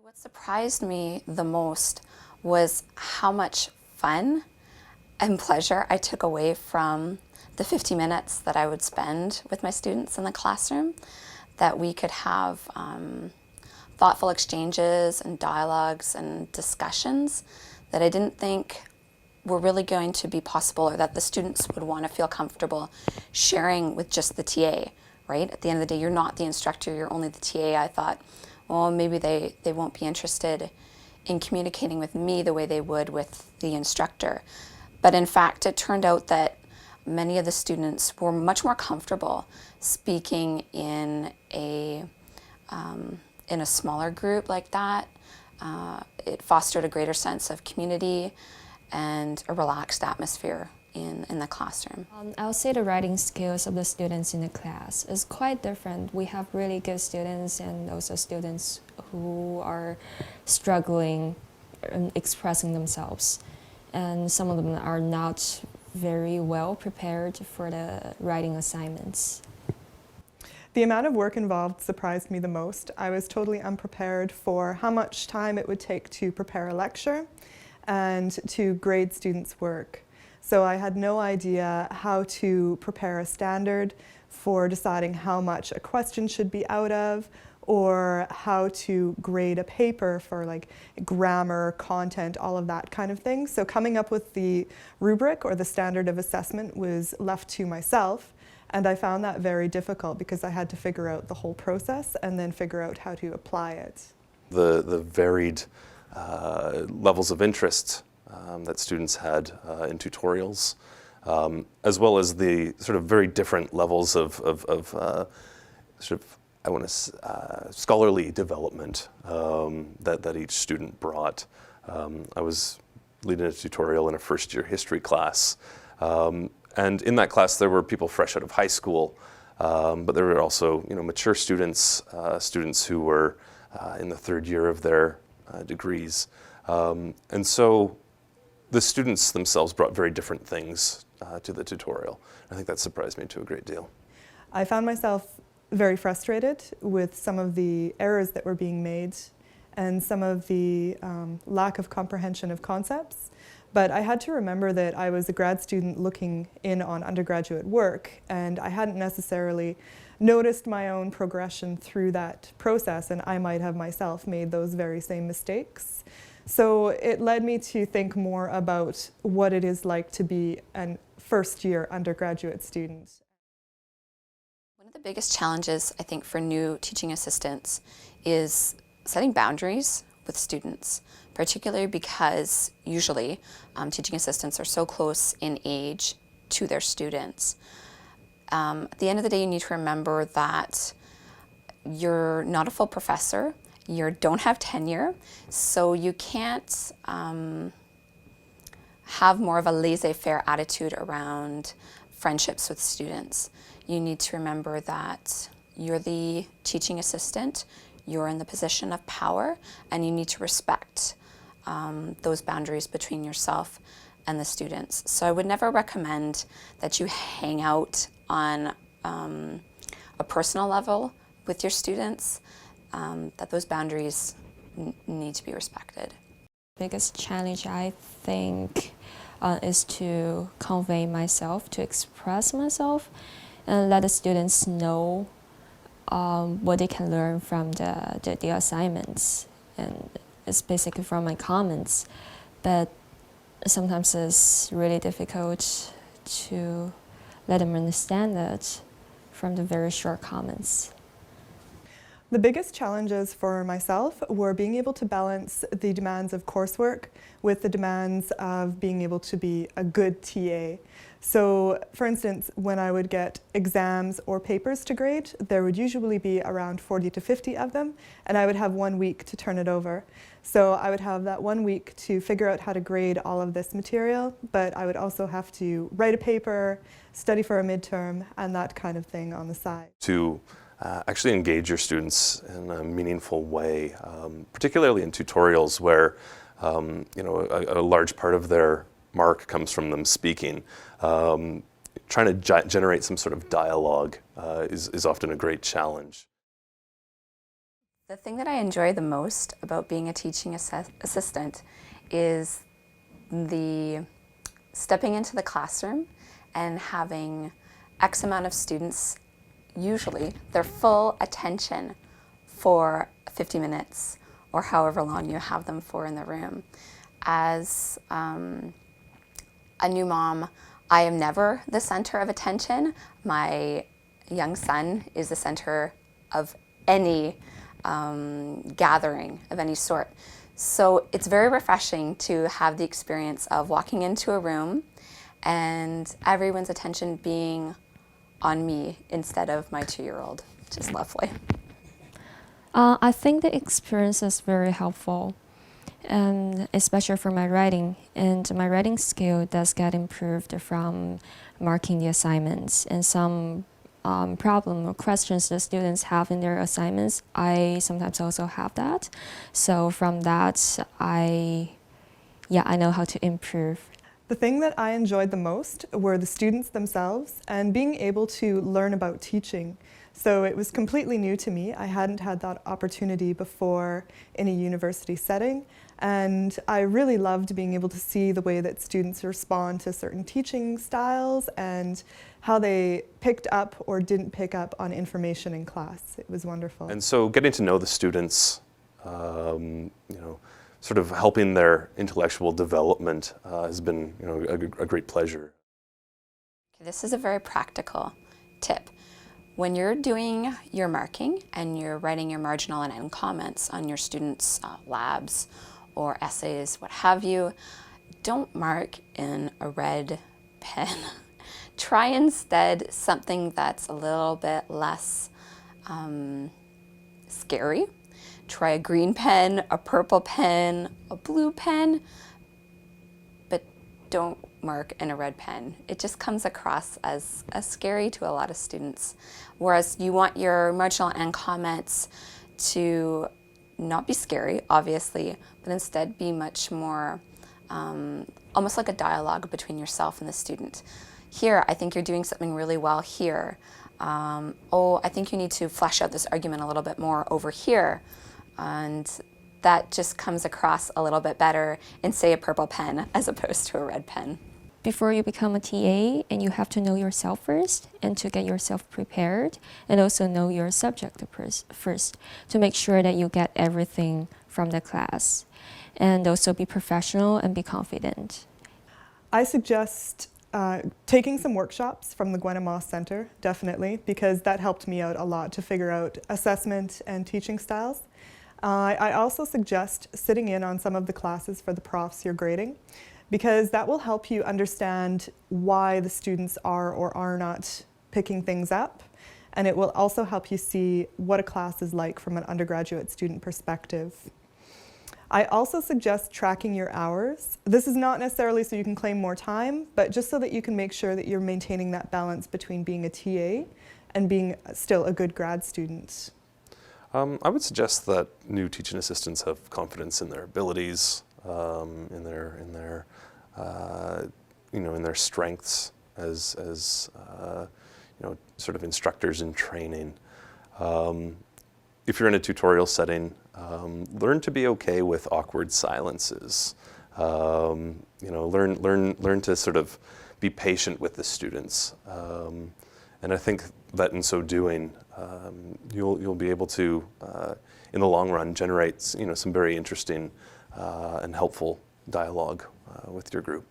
What surprised me the most was how much fun and pleasure I took away from the 50 minutes that I would spend with my students in the classroom, that we could have thoughtful exchanges and dialogues and discussions that I didn't think were really going to be possible, or that the students would want to feel comfortable sharing with just the TA, right? At the end of the day, you're not the instructor, you're only the TA. I thought, well, maybe they won't be interested in communicating with me the way they would with the instructor. But in fact, it turned out that many of the students were much more comfortable speaking in a smaller group like that. It fostered a greater sense of community and a relaxed atmosphere in the classroom. I would say the writing skills of the students in the class is quite different. We have really good students and also students who are struggling in expressing themselves. And some of them are not very well prepared for the writing assignments. The amount of work involved surprised me the most. I was totally unprepared for how much time it would take to prepare a lecture and to grade students' work. So I had no idea how to prepare a standard for deciding how much a question should be out of, or how to grade a paper for like grammar, content, all of that kind of thing. So coming up with the rubric or the standard of assessment was left to myself, and I found that very difficult because I had to figure out the whole process and then figure out how to apply it. The varied levels of interest that students had in tutorials, as well as the sort of very different levels of sort of, I want to scholarly development that each student brought. I was leading a tutorial in a first-year history class, and in that class there were people fresh out of high school, but there were also mature students, students who were in the third year of their degrees, and so the students themselves brought very different things to the tutorial. I think that surprised me to a great deal. I found myself very frustrated with some of the errors that were being made and some of the lack of comprehension of concepts. But I had to remember that I was a grad student looking in on undergraduate work, and I hadn't necessarily noticed my own progression through that process, and I might have myself made those very same mistakes. So it led me to think more about what it is like to be a first-year undergraduate student. One of the biggest challenges, I think, for new teaching assistants is setting boundaries with students, particularly because usually teaching assistants are so close in age to their students. At the end of the day, you need to remember that you're not a full professor, you don't have tenure, so you can't have more of a laissez-faire attitude around friendships with students. You need to remember that you're the teaching assistant, you're in the position of power, and you need to respect those boundaries between yourself and the students. So I would never recommend that you hang out on a personal level with your students, that those boundaries need to be respected. Biggest challenge, I think, is to convey myself, to express myself, and let the students know what they can learn from the assignments. And it's basically from my comments, but sometimes it's really difficult to let them understand that from the very short comments. The biggest challenges for myself were being able to balance the demands of coursework with the demands of being able to be a good TA. So, for instance, when I would get exams or papers to grade, there would usually be around 40 to 50 of them, and I would have 1 week to turn it over. So I would have that 1 week to figure out how to grade all of this material, but I would also have to write a paper, study for a midterm, and that kind of thing on the side. To actually engage your students in a meaningful way, particularly in tutorials where a large part of their mark comes from them speaking. Trying to generate some sort of dialogue is often a great challenge. The thing that I enjoy the most about being a teaching assistant is the stepping into the classroom and having X amount of students, usually their full attention for 50 minutes or however long you have them for in the room. As a new mom, I am never the center of attention. My young son is the center of any gathering of any sort. So it's very refreshing to have the experience of walking into a room and everyone's attention being on me instead of my 2-year-old, which is lovely. I think the experience is very helpful, and especially for my writing. And my writing skill does get improved from marking the assignments and some problem or questions the students have in their assignments. I sometimes also have that. So from that, I know how to improve. The thing that I enjoyed the most were the students themselves and being able to learn about teaching. So it was completely new to me. I hadn't had that opportunity before in a university setting, and I really loved being able to see the way that students respond to certain teaching styles and how they picked up or didn't pick up on information in class. It was wonderful. And so getting to know the students, sort of helping their intellectual development has been a great pleasure. This is a very practical tip. When you're doing your marking and you're writing your marginal and end comments on your students' labs or essays, what have you, don't mark in a red pen. Try instead something that's a little bit less scary. Try a green pen, a purple pen, a blue pen, but don't mark in a red pen. It just comes across as scary to a lot of students. Whereas you want your marginal end comments to not be scary, obviously, but instead be much more almost like a dialogue between yourself and the student. Here, I think you're doing something really well here. I think you need to flesh out this argument a little bit more over here. And that just comes across a little bit better in, say, a purple pen as opposed to a red pen. Before you become a TA, and you have to know yourself first and to get yourself prepared, and also know your subject first to make sure that you get everything from the class, and also be professional and be confident. I suggest taking some workshops from the Gwen Moss Center, definitely, because that helped me out a lot to figure out assessment and teaching styles. I also suggest sitting in on some of the classes for the profs you're grading, because that will help you understand why the students are or are not picking things up, and it will also help you see what a class is like from an undergraduate student perspective. I also suggest tracking your hours. This is not necessarily so you can claim more time, but just so that you can make sure that you're maintaining that balance between being a TA and being still a good grad student. I would suggest that new teaching assistants have confidence in their abilities, in their strengths as sort of instructors in training. If you're in a tutorial setting, learn to be okay with awkward silences. Learn to sort of be patient with the students. And I think that in so doing, you'll be able to, in the long run, generate some very interesting and helpful dialogue with your group.